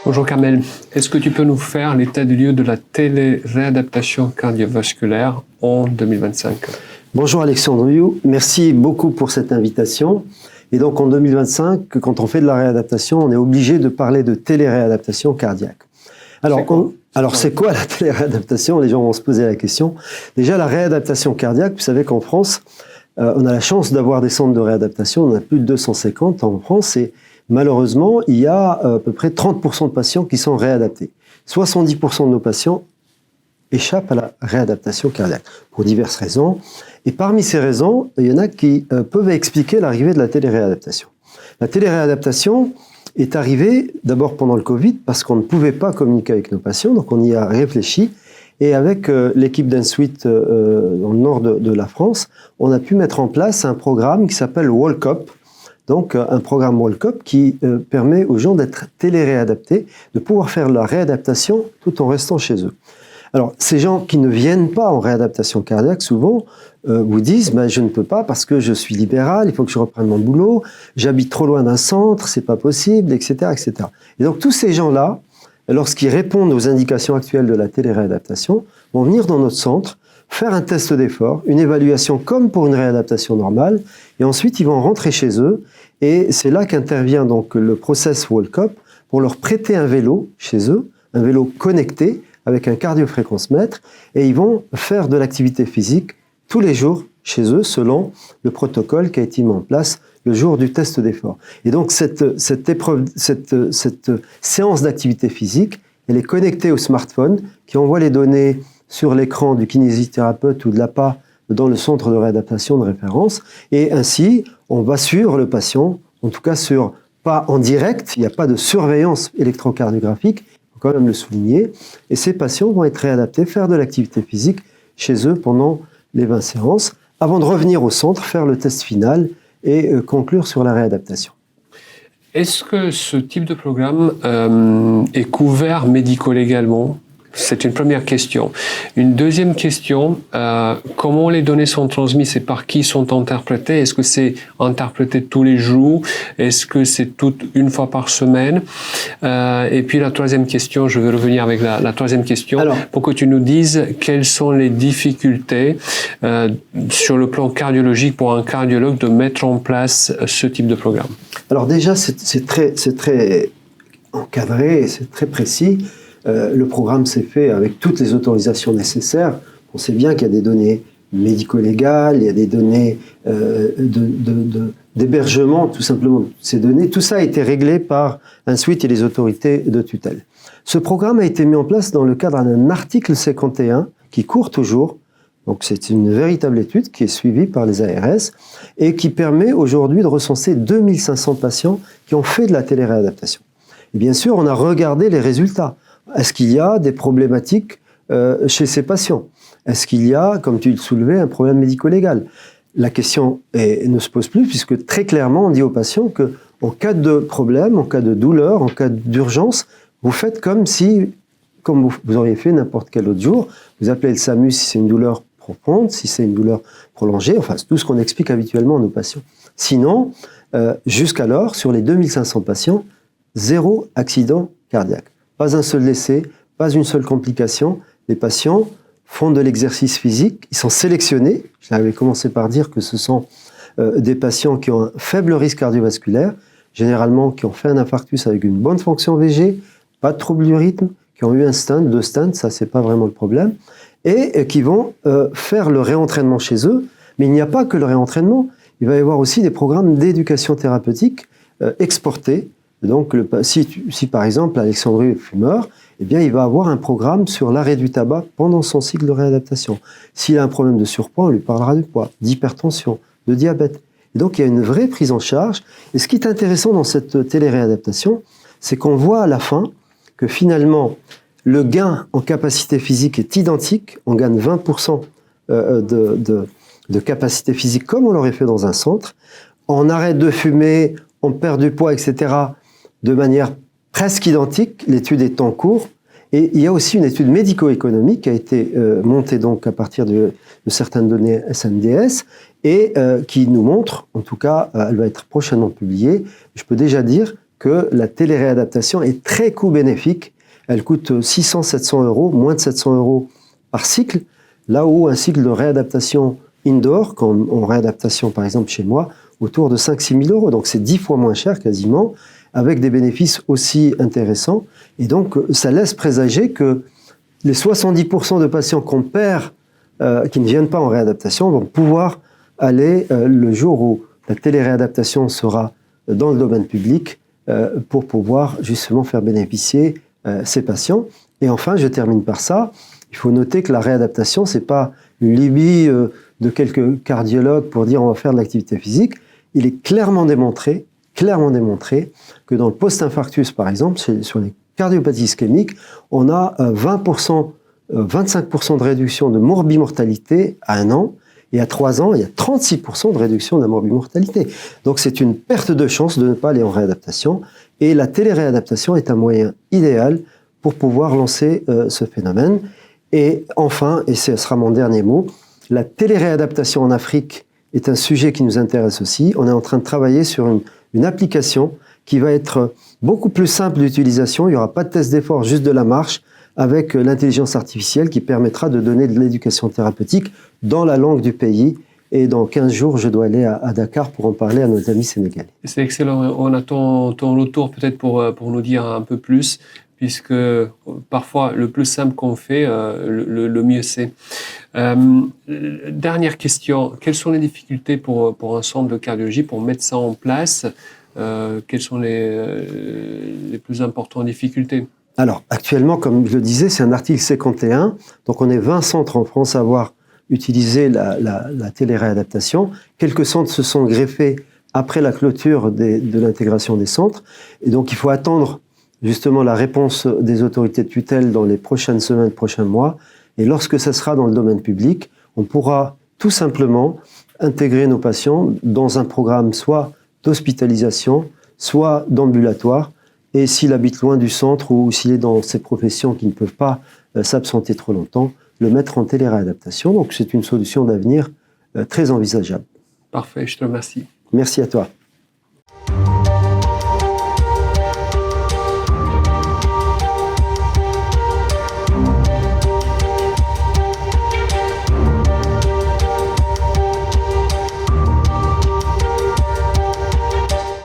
Bonjour Kamel, est-ce que tu peux nous faire l'état du lieu de la téléréadaptation cardiovasculaire en 2025? Bonjour Alexandre Huyou, merci beaucoup pour cette invitation. Et donc en 2025, quand on fait de la réadaptation, on est obligé de parler de téléréadaptation cardiaque. Alors c'est quoi la téléréadaptation? Les gens vont se poser la question. Déjà la réadaptation cardiaque, vous savez qu'en France, on a la chance d'avoir des centres de réadaptation, on en a plus de 250 en France et malheureusement, il y a à peu près 30% de patients qui sont réadaptés. 70% de nos patients échappent à la réadaptation cardiaque pour diverses raisons. Et parmi ces raisons, il y en a qui peuvent expliquer l'arrivée de la téléréadaptation. La téléréadaptation est arrivée d'abord pendant le Covid parce qu'on ne pouvait pas communiquer avec nos patients, donc on y a réfléchi. Et avec l'équipe d'Ensuite dans le nord de la France, on a pu mettre en place un programme qui s'appelle WalkUp. Donc un programme WalkUp qui permet aux gens d'être téléréadaptés, de pouvoir faire la réadaptation tout en restant chez eux. Alors ces gens qui ne viennent pas en réadaptation cardiaque, souvent vous disent je ne peux pas parce que je suis libéral, il faut que je reprenne mon boulot, j'habite trop loin d'un centre, c'est pas possible, etc., etc. Et donc tous ces gens-là, lorsqu'ils répondent aux indications actuelles de la téléréadaptation, vont venir dans notre centre, faire un test d'effort, une évaluation comme pour une réadaptation normale, et ensuite ils vont rentrer chez eux, et c'est là qu'intervient donc le process WalkUp pour leur prêter un vélo chez eux, un vélo connecté avec un cardiofréquencemètre, et ils vont faire de l'activité physique tous les jours chez eux selon le protocole qui a été mis en place le jour du test d'effort. Et donc cette séance d'activité physique, elle est connectée au smartphone qui envoie les données sur l'écran du kinésithérapeute ou de l'APA dans le centre de réadaptation de référence. Et ainsi, on va suivre le patient, en tout cas pas en direct, il n'y a pas de surveillance électrocardiographique, il faut quand même le souligner. Et ces patients vont être réadaptés, faire de l'activité physique chez eux pendant les 20 séances, avant de revenir au centre, faire le test final et conclure sur la réadaptation. Est-ce que ce type de programme est couvert médico-légalement? C'est une première question. Une deuxième question, comment les données sont transmises et par qui sont interprétées? Est-ce que c'est interprété tous les jours? Est-ce que c'est une fois par semaine? Et puis la troisième question, je vais revenir avec la troisième question, pour que tu nous dises quelles sont les difficultés sur le plan cardiologique pour un cardiologue de mettre en place ce type de programme. Alors déjà, c'est très encadré, c'est très précis. Le programme s'est fait avec toutes les autorisations nécessaires. On sait bien qu'il y a des données médico-légales, il y a des données d'hébergement, tout simplement. Ces données, tout ça a été réglé par Ensuite et les autorités de tutelle. Ce programme a été mis en place dans le cadre d'un article 51 qui court toujours. Donc c'est une véritable étude qui est suivie par les ARS et qui permet aujourd'hui de recenser 2500 patients qui ont fait de la téléréadaptation. Et bien sûr, on a regardé les résultats. Est-ce qu'il y a des problématiques chez ces patients? Est-ce qu'il y a, comme tu le soulevais, un problème médico-légal? La question ne se pose plus puisque très clairement on dit aux patients qu'en cas de problème, en cas de douleur, en cas d'urgence, vous faites comme vous auriez fait n'importe quel autre jour. Vous appelez le SAMU si c'est une douleur profonde, si c'est une douleur prolongée, enfin c'est tout ce qu'on explique habituellement à nos patients. Sinon, jusqu'alors, sur les 2500 patients, 0 accident cardiaque. Pas un seul décès, pas une seule complication. Les patients font de l'exercice physique, ils sont sélectionnés. J'avais commencé par dire que ce sont des patients qui ont un faible risque cardiovasculaire, généralement qui ont fait un infarctus avec une bonne fonction VG, pas de trouble du rythme, qui ont eu un stent, 2 stents, ça c'est pas vraiment le problème, et qui vont faire le réentraînement chez eux. Mais il n'y a pas que le réentraînement, il va y avoir aussi des programmes d'éducation thérapeutique exportés. Donc, si par exemple Alexandre est fumeur, eh bien, il va avoir un programme sur l'arrêt du tabac pendant son cycle de réadaptation. S'il a un problème de surpoids, on lui parlera du poids, d'hypertension, de diabète. Et donc, il y a une vraie prise en charge. Et ce qui est intéressant dans cette téléréadaptation, c'est qu'on voit à la fin que finalement, le gain en capacité physique est identique. On gagne 20% de capacité physique comme on l'aurait fait dans un centre. On arrête de fumer, on perd du poids, etc., de manière presque identique. L'étude est en cours. Et il y a aussi une étude médico-économique qui a été montée donc à partir de certaines données SNDS et qui nous montre, en tout cas, elle va être prochainement publiée. Je peux déjà dire que la téléréadaptation est très coût-bénéfique. Elle coûte 600-700 euros, moins de 700 euros par cycle, là où un cycle de réadaptation indoor, comme en réadaptation par exemple chez moi, autour de 5-6 000 euros. Donc c'est 10 fois moins cher quasiment, avec des bénéfices aussi intéressants. Et donc ça laisse présager que les 70% de patients qu'on perd, qui ne viennent pas en réadaptation, vont pouvoir aller le jour où la téléréadaptation sera dans le domaine public pour pouvoir justement faire bénéficier ces patients. Et enfin, je termine par ça, il faut noter que la réadaptation, c'est pas une lubie de quelques cardiologues pour dire on va faire de l'activité physique. Il est clairement démontré que dans le post-infarctus, par exemple, sur les cardiopathies ischémiques, on a 25% de réduction de morbimortalité à 1 an, et à 3 ans, il y a 36% de réduction de la morbimortalité. Donc c'est une perte de chance de ne pas aller en réadaptation, et la téléréadaptation est un moyen idéal pour pouvoir lancer ce phénomène. Et enfin, et ce sera mon dernier mot, la téléréadaptation en Afrique est un sujet qui nous intéresse aussi. On est en train de travailler sur une application qui va être beaucoup plus simple d'utilisation. Il n'y aura pas de test d'effort, juste de la marche, avec l'intelligence artificielle qui permettra de donner de l'éducation thérapeutique dans la langue du pays. Et dans 15 jours, je dois aller à Dakar pour en parler à nos amis sénégalais. C'est excellent. On attend ton retour peut-être pour nous dire un peu plus, puisque parfois le plus simple qu'on fait, le mieux c'est. Dernière question, quelles sont les difficultés pour un centre de cardiologie, pour mettre ça en place? Quelles sont les plus importantes difficultés? Alors, actuellement, comme je le disais, c'est un article 51, donc on est 20 centres en France à avoir utilisé la téléréadaptation. Quelques centres se sont greffés après la clôture de l'intégration des centres, et donc il faut attendre justement la réponse des autorités de tutelle dans les prochaines semaines, prochains mois, et lorsque ça sera dans le domaine public, on pourra tout simplement intégrer nos patients dans un programme soit d'hospitalisation, soit d'ambulatoire, et s'il habite loin du centre ou s'il est dans ces professions qui ne peuvent pas s'absenter trop longtemps, le mettre en téléréadaptation. Donc c'est une solution d'avenir très envisageable. Parfait, je te remercie. Merci à toi.